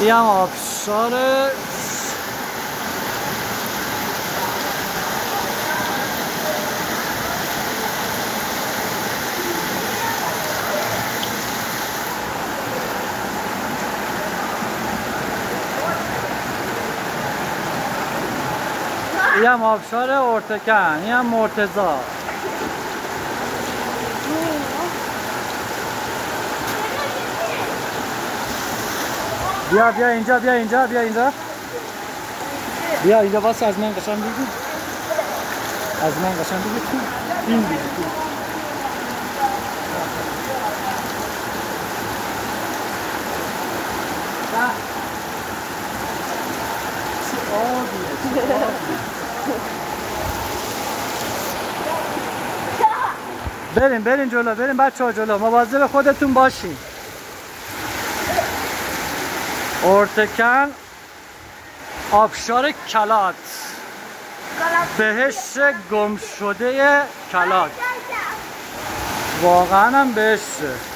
این هم آبشار این هم آبشار ارتکن، این هم مرتضی. بیا اینجا، بیا اینجا، بیا اینجا، بیا اینجا. واسه از من قشنگ بگو، از من قشنگ بگو. این بگو بریم جلو، بریم بچه ها جلو. مواظب خودتون باشین. ارتکن آبشار کلات، بهشت گم شده کلات. واقعا هم بهشته.